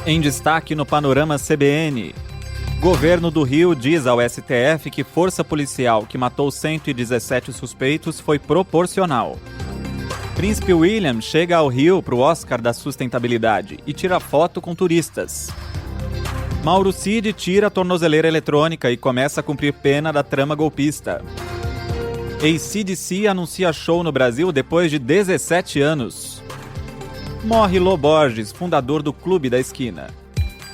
Em destaque no Panorama CBN, governo do Rio diz ao STF que força policial que matou 117 suspeitos foi proporcional. Príncipe William chega ao Rio para o Oscar da Sustentabilidade e tira foto com turistas. Mauro Cid tira a tornozeleira eletrônica e começa a cumprir pena da trama golpista. AC/DC anuncia show no Brasil depois de 17 anos. Morre Lô Borges, fundador do Clube da Esquina.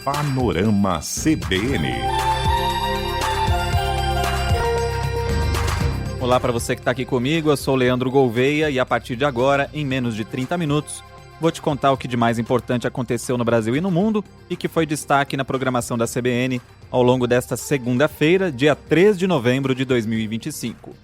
Panorama CBN. Olá para você que está aqui comigo, eu sou Leandro Gouveia e a partir de agora, em menos de 30 minutos, vou te contar o que de mais importante aconteceu no Brasil e no mundo e que foi destaque na programação da CBN ao longo desta segunda-feira, dia 3 de novembro de 2025.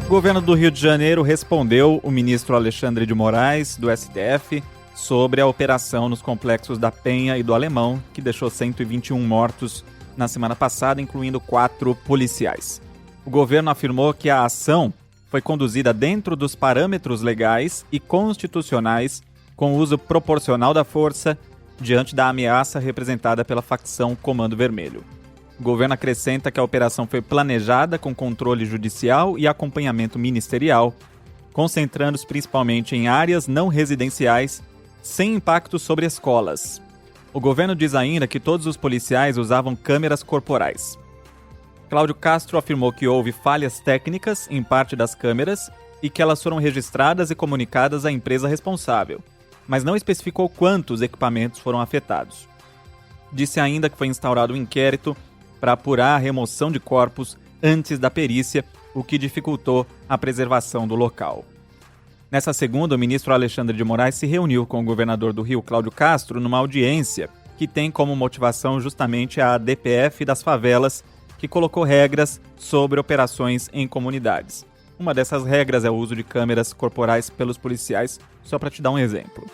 O governo do Rio de Janeiro respondeu o ministro Alexandre de Moraes, do STF, sobre a operação nos complexos da Penha e do Alemão, que deixou 121 mortos na semana passada, incluindo 4 policiais. O governo afirmou que a ação foi conduzida dentro dos parâmetros legais e constitucionais, com o uso proporcional da força, diante da ameaça representada pela facção Comando Vermelho. O governo acrescenta que a operação foi planejada com controle judicial e acompanhamento ministerial, concentrando-se principalmente em áreas não residenciais, sem impacto sobre escolas. O governo diz ainda que todos os policiais usavam câmeras corporais. Cláudio Castro afirmou que houve falhas técnicas em parte das câmeras e que elas foram registradas e comunicadas à empresa responsável, mas não especificou quantos equipamentos foram afetados. Disse ainda que foi instaurado um inquérito para apurar a remoção de corpos antes da perícia, o que dificultou a preservação do local. Nessa segunda, o ministro Alexandre de Moraes se reuniu com o governador do Rio, Cláudio Castro, numa audiência que tem como motivação justamente a DPF das favelas, que colocou regras sobre operações em comunidades. Uma dessas regras é o uso de câmeras corporais pelos policiais, só para te dar um exemplo.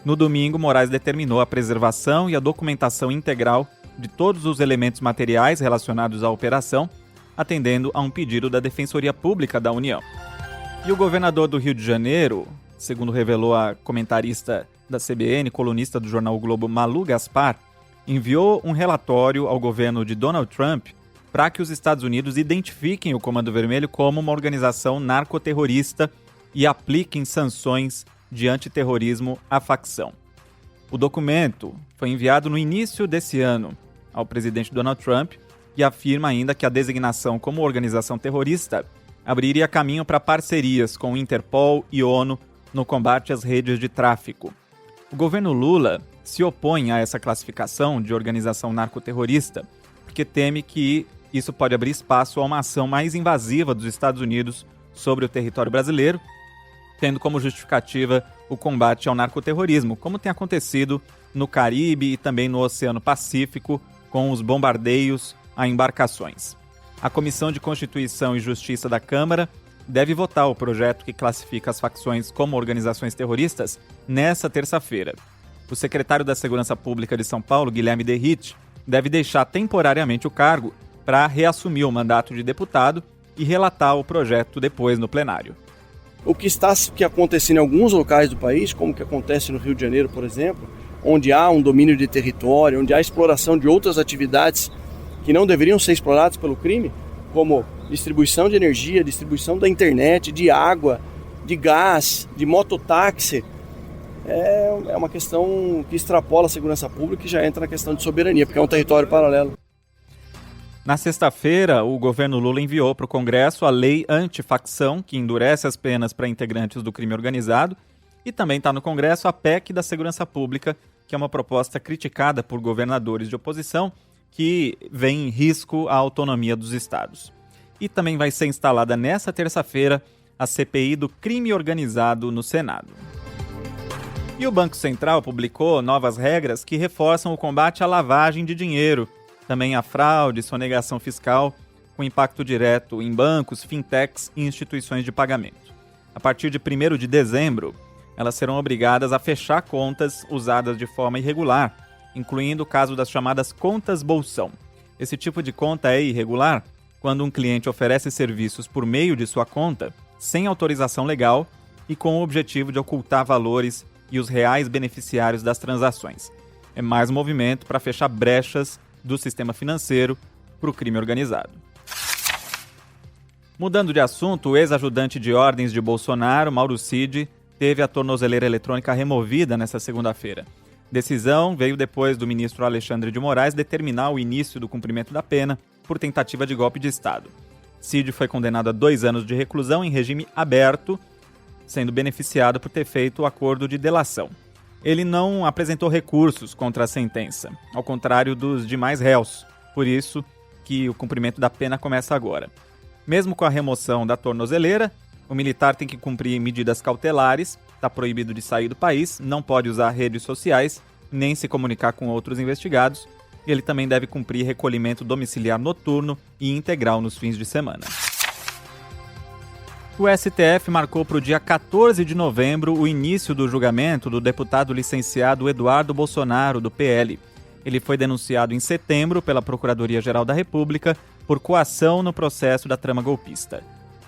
No domingo, Moraes determinou a preservação e a documentação integral de todos os elementos materiais relacionados à operação, atendendo a um pedido da Defensoria Pública da União. E o governador do Rio de Janeiro, segundo revelou a comentarista da CBN, colunista do jornal o Globo, Malu Gaspar, enviou um relatório ao governo de Donald Trump para que os Estados Unidos identifiquem o Comando Vermelho como uma organização narcoterrorista e apliquem sanções de antiterrorismo à facção. O documento foi enviado no início desse ano ao presidente Donald Trump e afirma ainda que a designação como organização terrorista abriria caminho para parcerias com Interpol e ONU no combate às redes de tráfico. O governo Lula se opõe a essa classificação de organização narcoterrorista porque teme que isso pode abrir espaço a uma ação mais invasiva dos Estados Unidos sobre o território brasileiro, tendo como justificativa o combate ao narcoterrorismo, como tem acontecido no Caribe e também no Oceano Pacífico, com os bombardeios a embarcações. A Comissão de Constituição e Justiça da Câmara deve votar o projeto que classifica as facções como organizações terroristas nesta terça-feira. O secretário da Segurança Pública de São Paulo, Guilherme Derrite, deve deixar temporariamente o cargo para reassumir o mandato de deputado e relatar o projeto depois no plenário. O que está acontecendo em alguns locais do país, como que acontece no Rio de Janeiro, por exemplo, onde há um domínio de território, onde há exploração de outras atividades que não deveriam ser exploradas pelo crime, como distribuição de energia, distribuição da internet, de água, de gás, de mototáxi, é uma questão que extrapola a segurança pública e já entra na questão de soberania, porque é um território paralelo. Na sexta-feira, o governo Lula enviou para o Congresso a lei antifacção, que endurece as penas para integrantes do crime organizado, e também está no Congresso a PEC da Segurança Pública, que é uma proposta criticada por governadores de oposição, que vê em risco a autonomia dos estados. E também vai ser instalada nesta terça-feira a CPI do crime organizado no Senado. E o Banco Central publicou novas regras que reforçam o combate à lavagem de dinheiro, também à fraude e sonegação fiscal, com impacto direto em bancos, fintechs e instituições de pagamento. A partir de 1º de dezembro, elas serão obrigadas a fechar contas usadas de forma irregular, incluindo o caso das chamadas contas bolsão. Esse tipo de conta é irregular quando um cliente oferece serviços por meio de sua conta, sem autorização legal, e com o objetivo de ocultar valores e os reais beneficiários das transações. É mais um movimento para fechar brechas do sistema financeiro para o crime organizado. Mudando de assunto, o ex-ajudante de ordens de Bolsonaro, Mauro Cid, teve a tornozeleira eletrônica removida nesta segunda-feira. Decisão veio depois do ministro Alexandre de Moraes determinar o início do cumprimento da pena por tentativa de golpe de Estado. Cid foi condenado a 2 anos de reclusão em regime aberto, sendo beneficiado por ter feito o acordo de delação. Ele não apresentou recursos contra a sentença, ao contrário dos demais réus, por isso que o cumprimento da pena começa agora. Mesmo com a remoção da tornozeleira, o militar tem que cumprir medidas cautelares, está proibido de sair do país, não pode usar redes sociais, nem se comunicar com outros investigados, e ele também deve cumprir recolhimento domiciliar noturno e integral nos fins de semana. O STF marcou para o dia 14 de novembro o início do julgamento do deputado licenciado Eduardo Bolsonaro, do PL. Ele foi denunciado em setembro pela Procuradoria-Geral da República por coação no processo da trama golpista.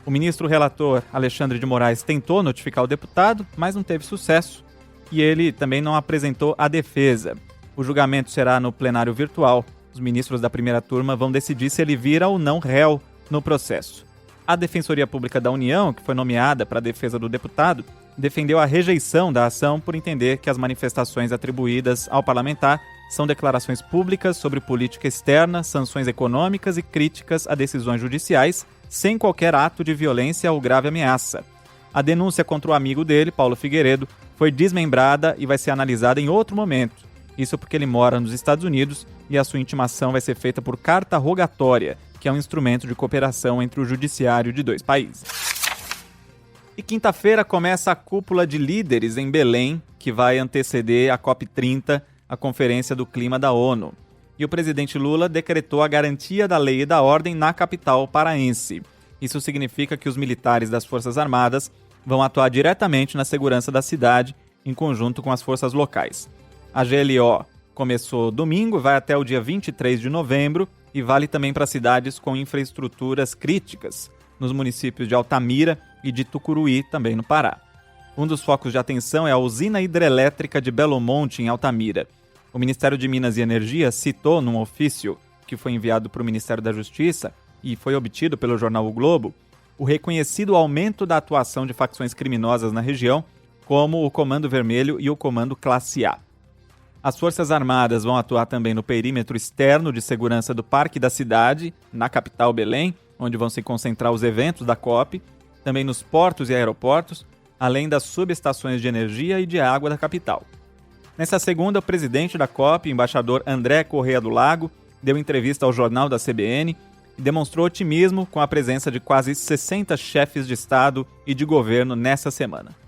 O ministro relator Alexandre de Moraes tentou notificar o deputado, mas não teve sucesso, e ele também não apresentou a defesa. O julgamento será no plenário virtual. Os ministros da primeira turma vão decidir se ele vira ou não réu no processo. A Defensoria Pública da União, que foi nomeada para a defesa do deputado, defendeu a rejeição da ação por entender que as manifestações atribuídas ao parlamentar são declarações públicas sobre política externa, sanções econômicas e críticas a decisões judiciais, sem qualquer ato de violência ou grave ameaça. A denúncia contra o amigo dele, Paulo Figueiredo, foi desmembrada e vai ser analisada em outro momento. Isso porque ele mora nos Estados Unidos e a sua intimação vai ser feita por carta rogatória, que é um instrumento de cooperação entre o judiciário de 2 países. E quinta-feira começa a cúpula de líderes em Belém, que vai anteceder a COP30, a Conferência do Clima da ONU. E o presidente Lula decretou a garantia da lei e da ordem na capital paraense. Isso significa que os militares das Forças Armadas vão atuar diretamente na segurança da cidade, em conjunto com as forças locais. A GLO começou domingo, vai até o dia 23 de novembro e vale também para cidades com infraestruturas críticas, nos municípios de Altamira e de Tucuruí, também no Pará. Um dos focos de atenção é a usina hidrelétrica de Belo Monte, em Altamira. O Ministério de Minas e Energia citou num ofício que foi enviado para o Ministério da Justiça e foi obtido pelo jornal O Globo, o reconhecido aumento da atuação de facções criminosas na região, como o Comando Vermelho e o Comando Classe A. As Forças Armadas vão atuar também no perímetro externo de segurança do Parque da Cidade, na capital Belém, onde vão se concentrar os eventos da COP, também nos portos e aeroportos, além das subestações de energia e de água da capital. Nessa segunda, o presidente da COP, embaixador André Corrêa do Lago, deu entrevista ao jornal da CBN e demonstrou otimismo com a presença de quase 60 chefes de Estado e de governo nessa semana.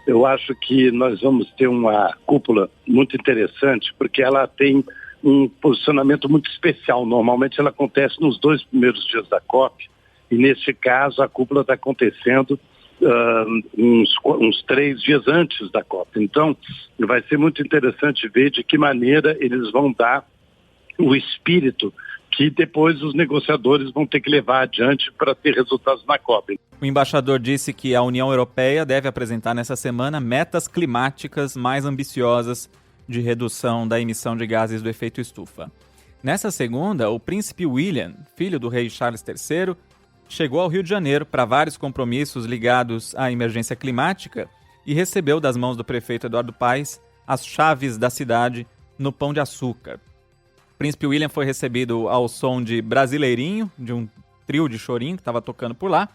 Eu acho que nós vamos ter uma cúpula muito interessante, porque ela tem um posicionamento muito especial. Normalmente ela acontece nos 2 primeiros dias da COP, e neste caso a cúpula está acontecendo uns 3 dias antes da COP. Então vai ser muito interessante ver de que maneira eles vão dar o espírito que depois os negociadores vão ter que levar adiante para ter resultados na COP. O embaixador disse que a União Europeia deve apresentar nessa semana metas climáticas mais ambiciosas de redução da emissão de gases do efeito estufa. Nessa segunda, o príncipe William, filho do rei Charles III, chegou ao Rio de Janeiro para vários compromissos ligados à emergência climática e recebeu das mãos do prefeito Eduardo Paes as chaves da cidade no Pão de Açúcar. O príncipe William foi recebido ao som de Brasileirinho, de um trio de chorinho que estava tocando por lá.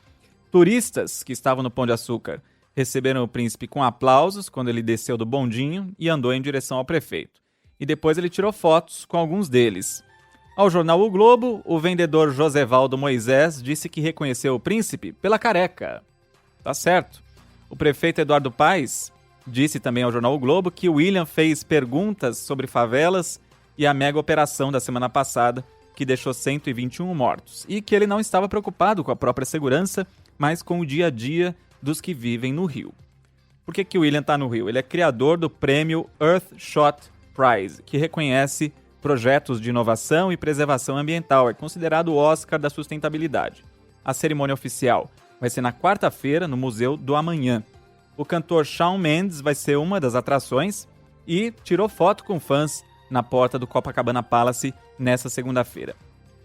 Turistas que estavam no Pão de Açúcar receberam o príncipe com aplausos quando ele desceu do bondinho e andou em direção ao prefeito. E depois ele tirou fotos com alguns deles. Ao jornal O Globo, o vendedor Josevaldo Moisés disse que reconheceu o príncipe pela careca. Tá certo. O prefeito Eduardo Paes disse também ao jornal O Globo que William fez perguntas sobre favelas e a mega operação da semana passada, que deixou 121 mortos, e que ele não estava preocupado com a própria segurança, mas com o dia a dia dos que vivem no Rio. Por que o William está no Rio? Ele é criador do prêmio Earthshot Prize, que reconhece projetos de inovação e preservação ambiental. É considerado o Oscar da sustentabilidade. A cerimônia oficial vai ser na quarta-feira, no Museu do Amanhã. O cantor Shawn Mendes vai ser uma das atrações e tirou foto com fãs na porta do Copacabana Palace nessa segunda-feira.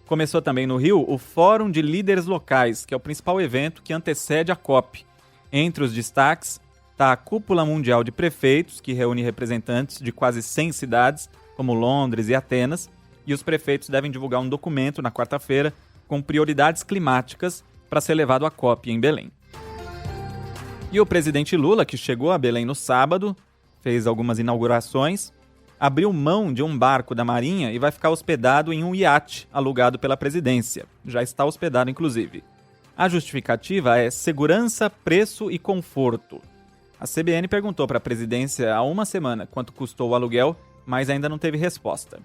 Começou também no Rio o Fórum de Líderes Locais, que é o principal evento que antecede a COP. Entre os destaques está a Cúpula Mundial de Prefeitos, que reúne representantes de quase 100 cidades, como Londres e Atenas, e os prefeitos devem divulgar um documento na quarta-feira com prioridades climáticas para ser levado à COP em Belém. E o presidente Lula, que chegou a Belém no sábado, fez algumas inaugurações, abriu mão de um barco da Marinha e vai ficar hospedado em um iate alugado pela presidência. Já está hospedado, inclusive. A justificativa é segurança, preço e conforto. A CBN perguntou para a presidência há uma semana quanto custou o aluguel, mas ainda não teve resposta.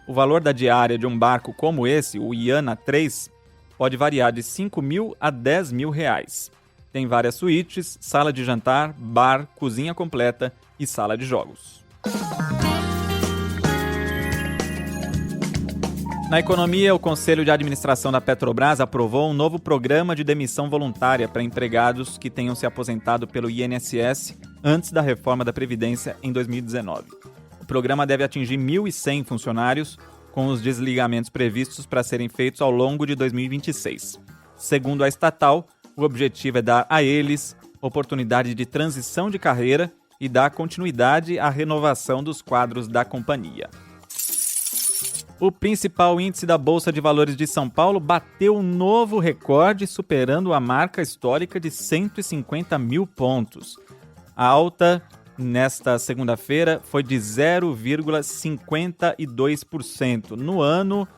O valor da diária de um barco como esse, o Iana 3, pode variar de 5 mil a 10 mil reais. Tem várias suítes, sala de jantar, bar, cozinha completa e sala de jogos. Na economia, o Conselho de Administração da Petrobras aprovou um novo programa de demissão voluntária para empregados que tenham se aposentado pelo INSS antes da reforma da Previdência em 2019. O programa deve atingir 1.100 funcionários, com os desligamentos previstos para serem feitos ao longo de 2026. Segundo a estatal, o objetivo é dar a eles oportunidade de transição de carreira e dar continuidade à renovação dos quadros da companhia. O principal índice da Bolsa de Valores de São Paulo bateu um novo recorde, superando a marca histórica de 150 mil pontos. A alta nesta segunda-feira foi de 0,52%. No ano,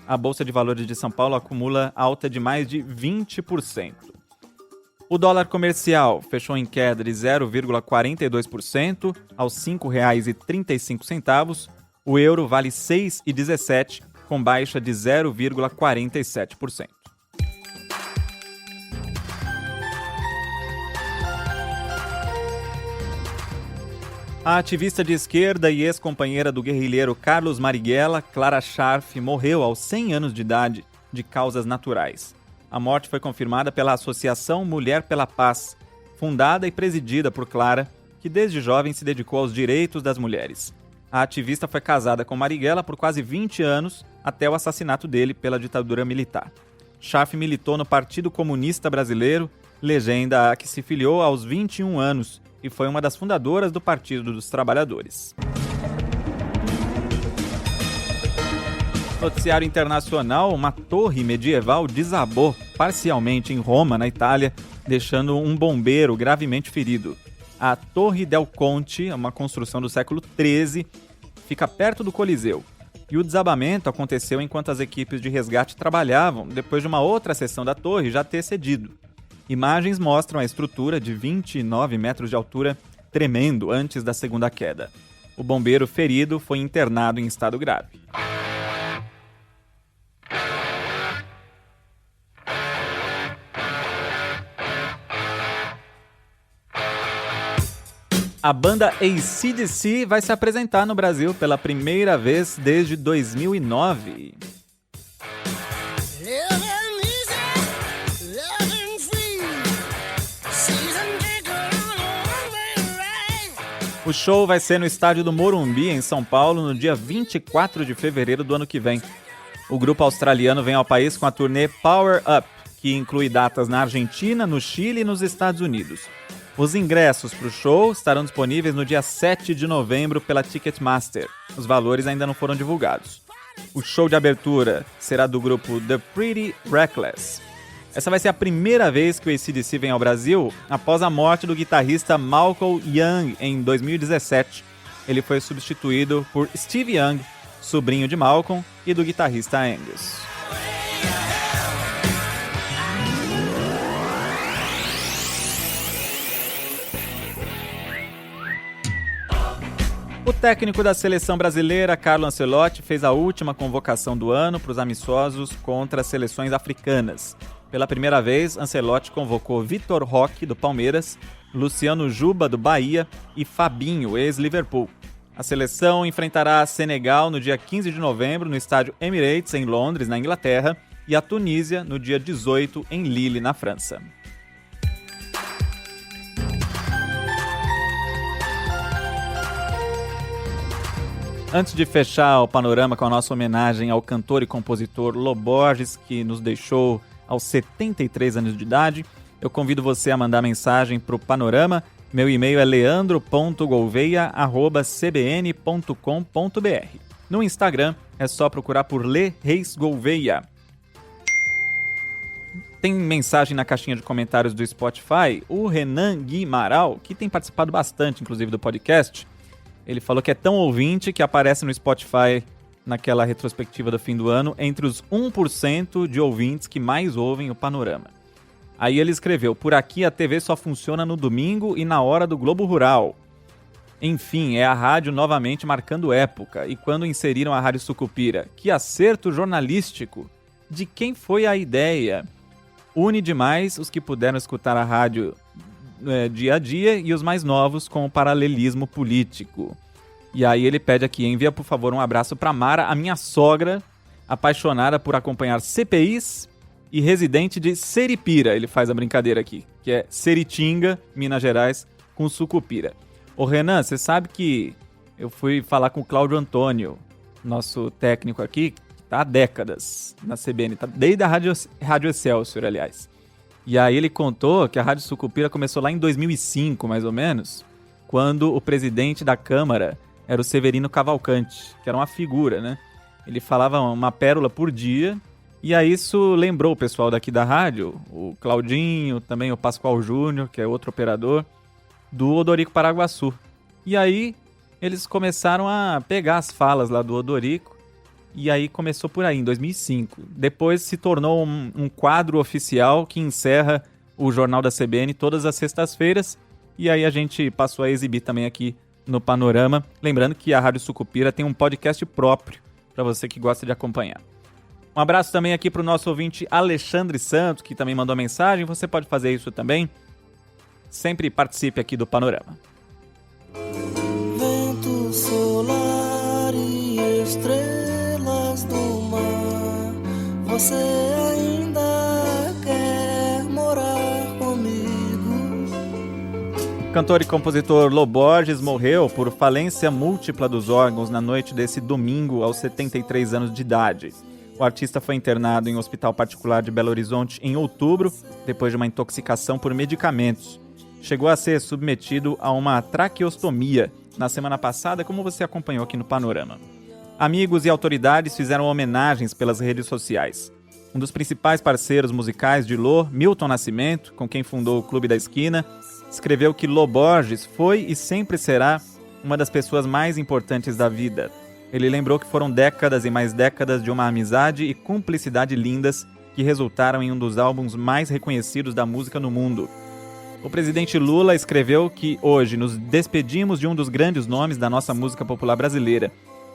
a Bolsa de Valores de São Paulo acumula alta de mais de 20%. O dólar comercial fechou em queda de 0,42% aos R$ 5,35. O euro vale R$ 6,17, com baixa de 0,47%. A ativista de esquerda e ex-companheira do guerrilheiro Carlos Marighella, Clara Scharf, morreu aos 100 anos de idade de causas naturais. A morte foi confirmada pela Associação Mulher pela Paz, fundada e presidida por Clara, que desde jovem se dedicou aos direitos das mulheres. A ativista foi casada com Marighella por quase 20 anos, até o assassinato dele pela ditadura militar. Scharf militou no Partido Comunista Brasileiro, legenda a que se filiou aos 21 anos, e foi uma das fundadoras do Partido dos Trabalhadores. Noticiário internacional: uma torre medieval desabou parcialmente em Roma, na Itália, deixando um bombeiro gravemente ferido. A Torre del Conte, uma construção do século XIII, fica perto do Coliseu. E o desabamento aconteceu enquanto as equipes de resgate trabalhavam, depois de uma outra seção da torre já ter cedido. Imagens mostram a estrutura de 29 metros de altura tremendo antes da segunda queda. O bombeiro ferido foi internado em estado grave. A banda AC/DC vai se apresentar no Brasil pela primeira vez desde 2009. O show vai ser no estádio do Morumbi, em São Paulo, no dia 24 de fevereiro do ano que vem. O grupo australiano vem ao país com a turnê Power Up, que inclui datas na Argentina, no Chile e nos Estados Unidos. Os ingressos para o show estarão disponíveis no dia 7 de novembro pela Ticketmaster. Os valores ainda não foram divulgados. O show de abertura será do grupo The Pretty Reckless. Essa vai ser a primeira vez que o AC/DC vem ao Brasil após a morte do guitarrista Malcolm Young em 2017. Ele foi substituído por Steve Young, sobrinho de Malcolm, e do guitarrista Angus. O técnico da seleção brasileira, Carlo Ancelotti, fez a última convocação do ano para os amistosos contra as seleções africanas. Pela primeira vez, Ancelotti convocou Vitor Roque, do Palmeiras, Luciano Juba, do Bahia, e Fabinho, ex-Liverpool. A seleção enfrentará Senegal no dia 15 de novembro no estádio Emirates, em Londres, na Inglaterra, e a Tunísia no dia 18, em Lille, na França. Antes de fechar o panorama com a nossa homenagem ao cantor e compositor Lô Borges, que nos deixou aos 73 anos de idade, eu convido você a mandar mensagem para o Panorama. Meu e-mail é leandro.gouveia@cbn.com.br. No Instagram é só procurar por Lê Reis Gouveia. Tem mensagem na caixinha de comentários do Spotify. O Renan Guimaral, que tem participado bastante, inclusive, do podcast, ele falou que é tão ouvinte que aparece no Spotify naquela retrospectiva do fim do ano entre os 1% de ouvintes que mais ouvem o Panorama. Aí ele escreveu: por aqui a TV só funciona no domingo e na hora do Globo Rural. Enfim, é a rádio novamente marcando época. E quando inseriram a Rádio Sucupira? Que acerto jornalístico! De quem foi a ideia? Une demais os que puderam escutar a rádio dia a dia e os mais novos com o paralelismo político. E aí ele pede aqui: envia por favor um abraço para Mara, a minha sogra, apaixonada por acompanhar CPIs e residente de Seripira. Ele faz a brincadeira aqui, que é Seritinga, Minas Gerais, com Sucupira. Ô Renan, você sabe que eu fui falar com o Cláudio Antônio, nosso técnico aqui, que tá há décadas na CBN, tá desde a Rádio Excelsior, aliás. E aí ele contou que a Rádio Sucupira começou lá em 2005, mais ou menos, quando o presidente da Câmara era o Severino Cavalcante, que era uma figura, né? Ele falava uma pérola por dia, e aí isso lembrou o pessoal daqui da rádio, o Claudinho, também o Pascoal Júnior, que é outro operador, do Odorico Paraguaçu. E aí eles começaram a pegar as falas lá do Odorico, e aí começou por aí, em 2005. Depois se tornou um quadro oficial que encerra o Jornal da CBN todas as sextas-feiras, e aí a gente passou a exibir também aqui no Panorama. Lembrando que a Rádio Sucupira tem um podcast próprio para você que gosta de acompanhar. Um abraço também aqui para o nosso ouvinte Alexandre Santos, que também mandou mensagem. Você pode fazer isso também. Sempre participe aqui do Panorama. Vento solar e estrelas do mar, você ainda quer morar comigo? Cantor e compositor Lô Borges morreu por falência múltipla dos órgãos na noite desse domingo, aos 73 anos de idade. O artista foi internado em um hospital particular de Belo Horizonte em outubro, depois de uma intoxicação por medicamentos. Chegou a ser submetido a uma traqueostomia na semana passada, como você acompanhou aqui no Panorama. Amigos e autoridades fizeram homenagens pelas redes sociais. Um dos principais parceiros musicais de Lô, Milton Nascimento, com quem fundou o Clube da Esquina, escreveu que Lô Borges foi e sempre será uma das pessoas mais importantes da vida. Ele lembrou que foram décadas e mais décadas de uma amizade e cumplicidade lindas que resultaram em um dos álbuns mais reconhecidos da música no mundo. O presidente Lula escreveu que hoje nos despedimos de um dos grandes nomes da nossa música popular brasileira.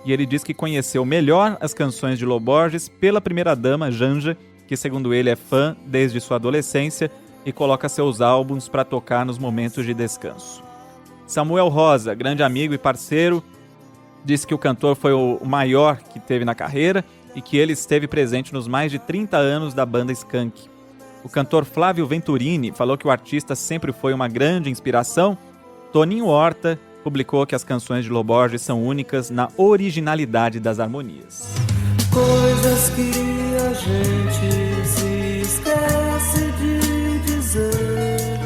E ele diz que conheceu melhor as canções de Lô Borges pela primeira-dama, Janja, que segundo ele é fã desde sua adolescência e coloca seus álbuns para tocar nos momentos de descanso. Samuel Rosa, grande amigo e parceiro, disse que o cantor foi o maior que teve na carreira e que ele esteve presente nos mais de 30 anos da banda Skank. O cantor Flávio Venturini falou que o artista sempre foi uma grande inspiração. Toninho Horta publicou que as canções de Lô Borges são únicas na originalidade das harmonias. Coisas que a gente se esquece de dizer,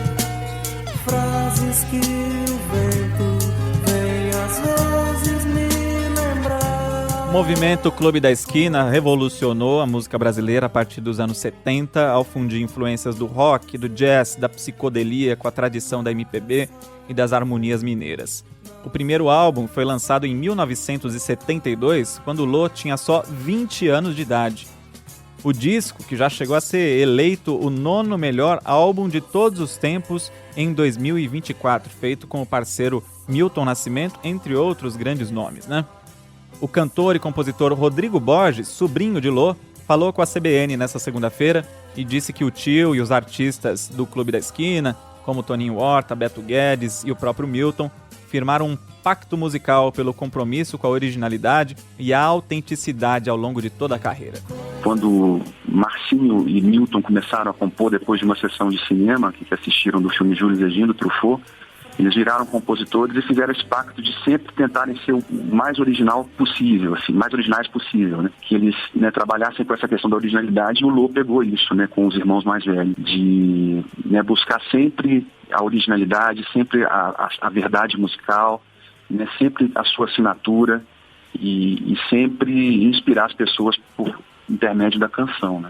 frases que o vento vem às vezes me lembrar. O movimento Clube da Esquina revolucionou a música brasileira a partir dos anos 70, ao fundir influências do rock, do jazz, da psicodelia com a tradição da MPB e das harmonias mineiras. O primeiro álbum foi lançado em 1972, quando Lô tinha só 20 anos de idade. O disco, que já chegou a ser eleito o 9º melhor álbum de todos os tempos em 2024, feito com o parceiro Milton Nascimento, entre outros grandes nomes, né? O cantor e compositor Rodrigo Borges, sobrinho de Lô, falou com a CBN nessa segunda-feira e disse que o tio e os artistas do Clube da Esquina, como Toninho Horta, Beto Guedes e o próprio Milton, firmaram um pacto musical pelo compromisso com a originalidade e a autenticidade ao longo de toda a carreira. Quando Marcinho e Milton começaram a compor depois de uma sessão de cinema que assistiram do filme Júlio Egino, Truffaut, Eles viraram compositores e fizeram esse pacto de sempre tentarem ser o mais original possível, assim, mais originais possível, né? Que eles, né, trabalhassem com essa questão da originalidade, e o Lô pegou isso, né, com os irmãos mais velhos, de, né, buscar sempre a originalidade, sempre a verdade musical, né, sempre a sua assinatura e sempre inspirar as pessoas por intermédio da canção, né?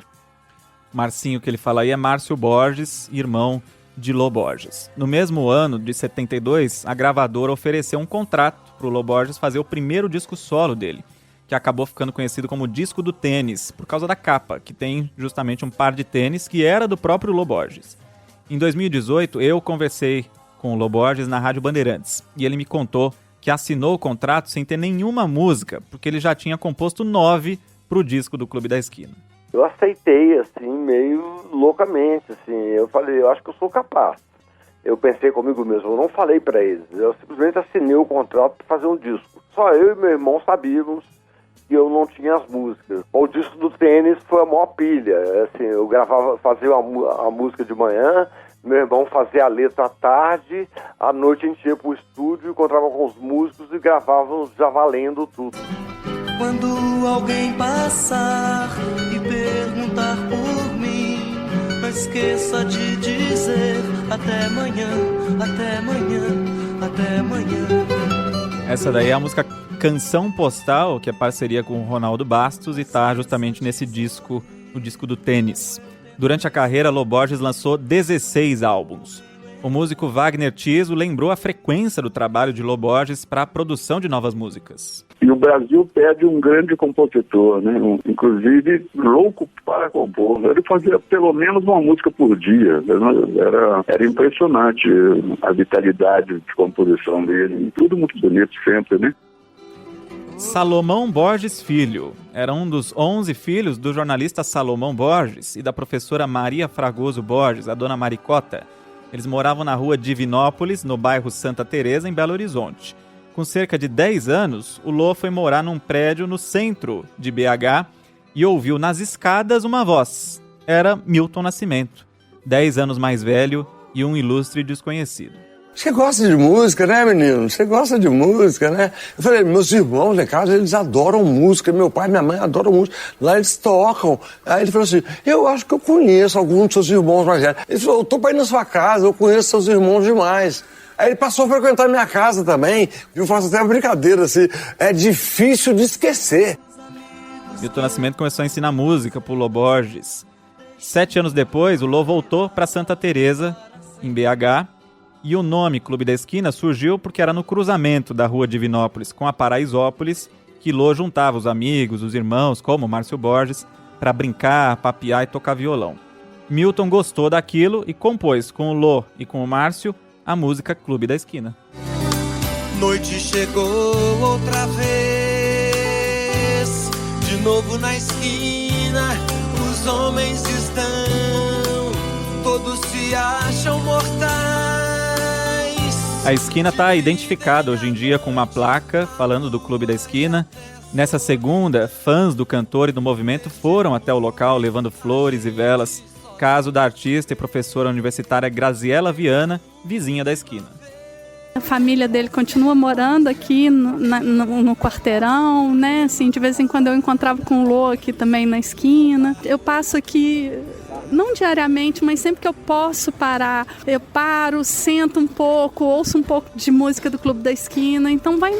Marcinho, que ele fala aí, é Márcio Borges, irmão de Lô Borges. No mesmo ano, de 72, a gravadora ofereceu um contrato para o Lô Borges fazer o primeiro disco solo dele, que acabou ficando conhecido como Disco do Tênis, por causa da capa, que tem justamente um par de tênis que era do próprio Lô Borges. Em 2018, eu conversei com o Lô Borges na Rádio Bandeirantes, e ele me contou que assinou o contrato sem ter nenhuma música, porque ele já tinha composto 9 para o disco do Clube da Esquina. Eu aceitei, assim, meio loucamente, assim, eu falei, eu acho que eu sou capaz. Eu pensei comigo mesmo, eu não falei pra eles, eu simplesmente assinei o contrato para fazer um disco. Só eu e meu irmão sabíamos que eu não tinha as músicas. O disco do Tênis foi a maior pilha, assim, eu fazia a música de manhã, meu irmão fazia a letra à tarde, à noite a gente ia pro estúdio, encontrava com os músicos e gravávamos já valendo tudo. Quando alguém passar e perguntar por mim, não esqueça de dizer até amanhã, até amanhã, até amanhã. Essa daí é a música Canção Postal, que é parceria com o Ronaldo Bastos e tá justamente nesse disco, o disco do Tênis. Durante a carreira, Lô Borges lançou 16 álbuns. O músico Wagner Tiso lembrou a frequência do trabalho de Lô Borges para a produção de novas músicas. E o Brasil pede um grande compositor, né? Inclusive louco para compor. Ele fazia pelo menos uma música por dia. Era impressionante a vitalidade de composição dele. Tudo muito bonito sempre, né? Salomão Borges Filho era um dos 11 filhos do jornalista Salomão Borges e da professora Maria Fragoso Borges, a dona Maricota. Eles moravam na rua Divinópolis, no bairro Santa Teresa, em Belo Horizonte. Com cerca de 10 anos, o Lô foi morar num prédio no centro de BH e ouviu nas escadas uma voz. Era Milton Nascimento, 10 anos mais velho e um ilustre desconhecido. Você gosta de música, né, menino? Você gosta de música, né? Eu falei, meus irmãos em casa, eles adoram música. Meu pai e minha mãe adoram música. Lá eles tocam. Aí ele falou assim, eu acho que eu conheço alguns dos seus irmãos mais velhos. Ele falou, eu tô pra ir na sua casa, eu conheço seus irmãos demais. Aí ele passou a frequentar minha casa também. Eu faço até uma brincadeira, assim, é difícil de esquecer. Milton Nascimento começou a ensinar música pro Lô Borges. 7 anos depois, o Lô voltou pra Santa Teresa, em BH, e o nome Clube da Esquina surgiu porque era no cruzamento da rua Divinópolis com a Paraisópolis que Lô juntava os amigos, os irmãos, como Márcio Borges, para brincar, papear e tocar violão. Milton gostou daquilo e compôs com o Lô e com o Márcio a música Clube da Esquina. Noite chegou outra vez, de novo na esquina, os homens estão, todos se acham mortais. A esquina está identificada hoje em dia com uma placa falando do Clube da Esquina. Nessa segunda, fãs do cantor e do movimento foram até o local levando flores e velas. Caso da artista e professora universitária Graziela Viana, vizinha da esquina. A família dele continua morando aqui no quarteirão, né? Assim, de vez em quando eu encontrava com o Lô aqui também na esquina. Eu passo aqui, não diariamente, mas sempre que eu posso parar, eu paro, sento um pouco, ouço um pouco de música do Clube da Esquina. Então vai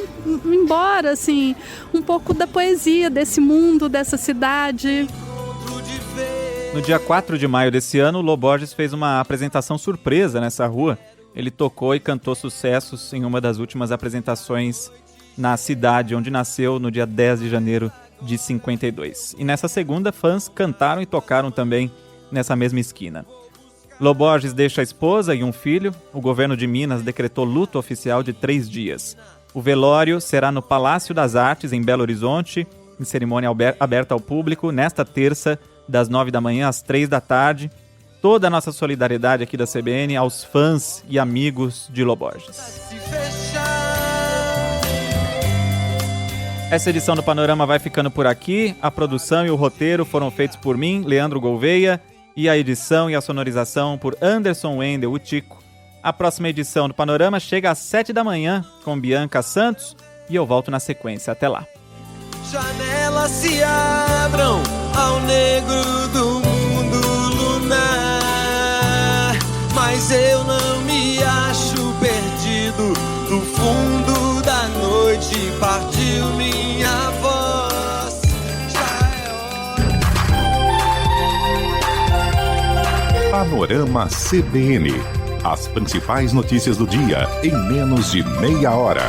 embora, assim, um pouco da poesia desse mundo, dessa cidade. No dia 4 de maio desse ano, o Lô Borges fez uma apresentação surpresa nessa rua. Ele tocou e cantou sucessos em uma das últimas apresentações na cidade onde nasceu no dia 10 de janeiro de 52. E nessa segunda, fãs cantaram e tocaram também nessa mesma esquina. Lô Borges deixa a esposa e um filho. O governo de Minas decretou luto oficial de 3 dias. O velório será no Palácio das Artes, em Belo Horizonte, em cerimônia aberta ao público, nesta terça, das 9 da manhã às 3 da tarde. Toda a nossa solidariedade aqui da CBN aos fãs e amigos de Lô Borges. Essa edição do Panorama vai ficando por aqui. A produção e o roteiro foram feitos por mim, Leandro Gouveia, e a edição e a sonorização por Anderson Wendel, o Tico. A próxima edição do Panorama chega às 7 da manhã com Bianca Santos e eu volto na sequência. Até lá. Janelas se abram ao negro do mundo lunar, mas eu não me acho perdido. Do fundo da noite partiu minha voz. Já é hora. Panorama CBN. As principais notícias do dia em menos de meia hora.